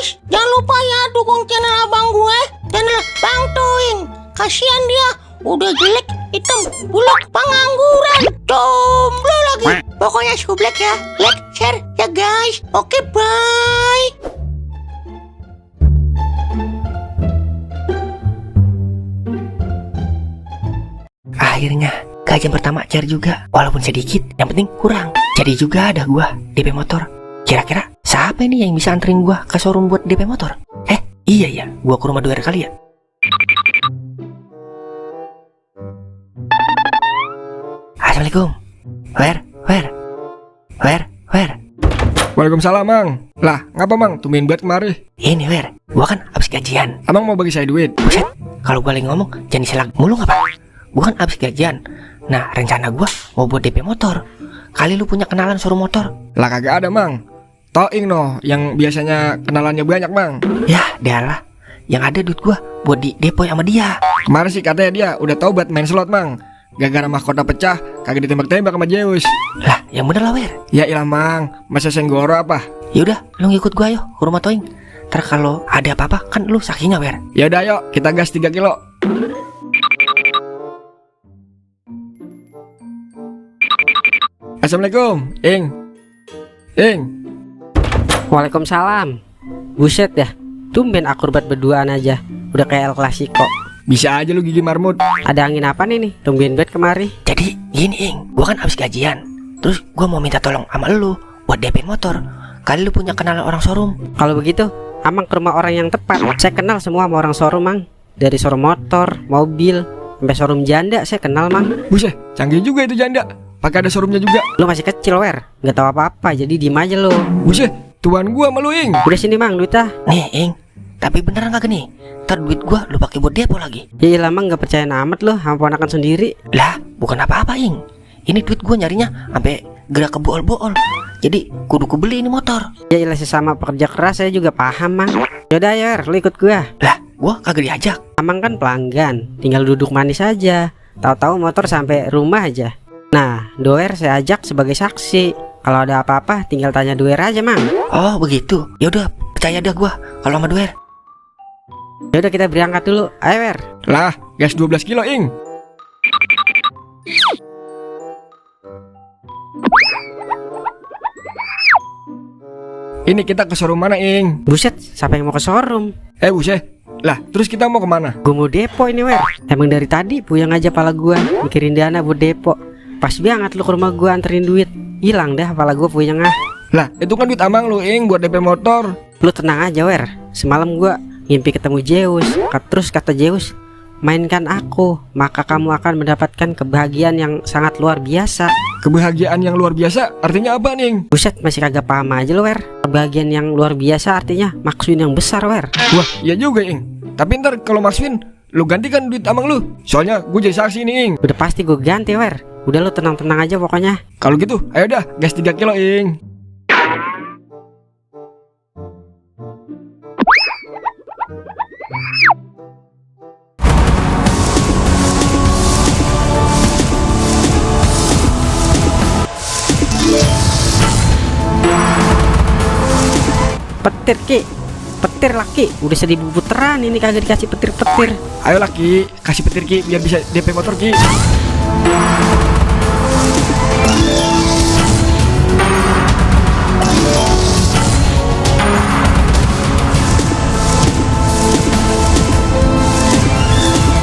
guys, jangan lupa ya dukung channel abang gue, channel Bang Toing. Kasihan dia, udah jelek, hitam, buluk, pengangguran, jomblo lagi. Pokoknya sublek ya, like, share ya guys. Oke, bye. Akhirnya gajian pertama cair juga, walaupun sedikit, yang penting kurang. Jadi juga ada gua DP motor. Kira-kira siapa ini yang bisa anterin gua ke showroom buat DP motor? Iya ya, gua ke rumah Doer kali ya. Assalamualaikum. Where? Waalaikumsalam, Mang. Lah, ngapa, Mang? Tumben banget kemari. Ini Wer, gua kan abis gajian. Abang mau bagi saya duit? Buset, kalau gua lagi ngomong jangan diselang mulu ngapa? Gua kan abis gajian. Nah, rencana gua mau buat DP motor. Kali lu punya kenalan showroom motor? Lah kagak ada, Mang. Toing noh, yang biasanya kenalannya banyak, Mang. Ya, dialah. Yang ada duit gua buat di depo sama dia. Kemarin sih katanya dia udah taubat main slot, Mang. Gara-gara mahkota pecah, kagak ditembak-tembak sama Zeus. Lah, yang bener lah Wer. Ya ilah, Mang. Masa senggoro apa? Yaudah, lu ngikut gua yuk ke rumah Toing. Ntar kalau ada apa-apa kan lu saksinya Wer. Ya udah, yuk kita gas 3 kilo. Assalamualaikum, Ing. Waalaikumsalam. Buset ya, tumben akurbat berduaan aja. Udah kayak El Clasico. Bisa aja lu gigi marmut. Ada angin apa nih tumben banget kemari. Jadi gini Ing, gua kan abis gajian. Terus gua mau minta tolong sama lu buat DP motor. Kali lu punya kenalan orang showroom. Kalau begitu, Amang ke rumah orang yang tepat. Saya kenal semua sama orang showroom, Mang. Dari showroom motor, mobil, sampai showroom janda saya kenal, Mang. Buset, canggih juga itu janda. Pakai ada showroomnya juga. Lu masih kecil, Wer. Gak tahu apa-apa, jadi diem aja lu. Buset, tuan gua sama lu, Ing. Udah sini, Mang, duitnya. Nih Ing, tapi beneran kagak nih? Ntar duit gua lu pakai buat depo lagi. Ya ilah, Mang, gak percaya amat lu sama ponakan sendiri. Lah, bukan apa-apa Ing. Ini duit gua nyarinya sampai gerak ke bool-bool. Jadi kudu kubeli ini motor. Ya ilah, sesama pekerja keras saya juga paham, Mang. Yaudah, Wer, lu ikut gua. Lah, gua kagak diajak. Amang kan pelanggan, tinggal duduk manis aja. Tahu-tahu motor sampai rumah aja. Nah, Doer saya ajak sebagai saksi. Kalau ada apa-apa tinggal tanya Doer aja, Mang. Oh begitu. Yaudah, percaya dah gua kalau sama Doer. Yaudah kita berangkat dulu. Ayo, Wer. Lah, gas 12 kilo, Ing. Ini kita ke showroom mana, Ing? Buset, siapa yang mau ke showroom? Buset. Lah, terus kita mau kemana? Gue mau depo ini, Wer. Emang dari tadi puyeng aja pala gua mikirin dana buat depo. Pas banget lu ke rumah gua anterin duit. Hilang dah pala gua puyeng ah. Lah, itu kan duit Amang lu, Ing, buat DP motor. Lu tenang aja, Wer. Semalam gua mimpi ketemu Zeus. Terus kata Zeus, mainkan aku, maka kamu akan mendapatkan kebahagiaan yang sangat luar biasa. Kebahagiaan yang luar biasa artinya apa, Ning? Buset, masih kagak paham aja lu, Wer. Kebahagiaan yang luar biasa artinya maksudin yang besar, Wer. Wah, iya juga, Ing. Tapi ntar kalau maksudin, lu gantikan duit Amang lu. Soalnya gue jadi saksi nih, Ing. Udah pasti gue ganti, Wer. Udah lu tenang-tenang aja pokoknya. Kalau gitu, ayo dah, gas 3 kilo, Ing. Petir, Ki. Petir laki. Udah 1000 puteran ini kagak dikasih petir-petir. Ayo laki, kasih petir, Ki, biar bisa DP motor, Ki.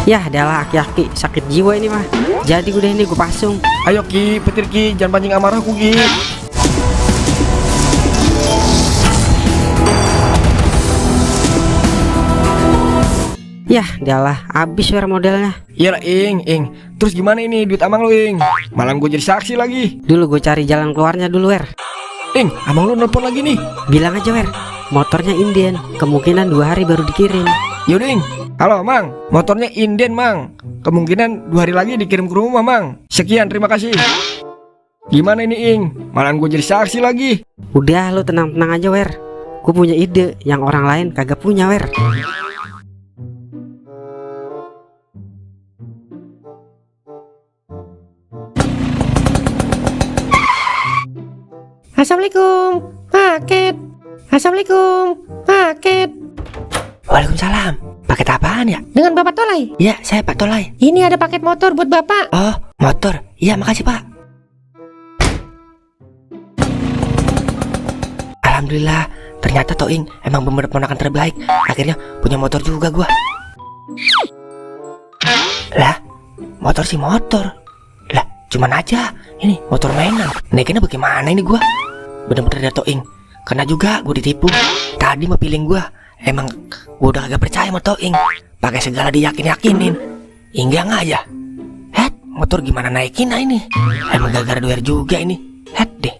Yah, adalah aki-aki sakit jiwa ini mah. Jadi udah ini gue pasung. Ayo, Ki, petir, Ki, jangan pancing amarahku, Ki. Yah, adalah habis Wer modalnya. Iyalah, Ing. Terus gimana ini duit Amang lu, Ing? Malah gue jadi saksi lagi. Dulu gue cari jalan keluarnya dulu, Wer. Ing, Amang lu nelpon lagi nih. Bilang aja, Wer, motornya inden, kemungkinan 2 hari baru dikirim. Yaudah, Ing. Halo, Mang. Motornya inden, Mang. Kemungkinan 2 hari lagi dikirim ke rumah, Mang. Sekian, terima kasih. Gimana ini, Ing? Malah gue jadi saksi lagi. Udah, lu tenang-tenang aja, Wer. Gue punya ide yang orang lain kagak punya, Wer. Assalamualaikum, paket. Assalamualaikum. Paket. Waalaikumsalam. Paket apaan ya? Dengan Bapak Tolai. Ya, saya Pak Tolai. Ini ada paket motor buat Bapak. Oh, motor. Iya, makasih Pak. Alhamdulillah, ternyata Toing emang bener ponakan terbaik. Akhirnya punya motor juga gua. Lah, motor sih motor. Lah, cuman aja ini motor mainan. Naikinnya bagaimana ini gua? Bener-bener ada Toing. Kena juga gua ditipu. Tadi mah feeling gua emang gua udah agak percaya sama Toing. Pakai segala diyakin-yakinin. Hingga nggak aja. Motor gimana naikin ini? Emang gara-gara doer juga ini. Deh.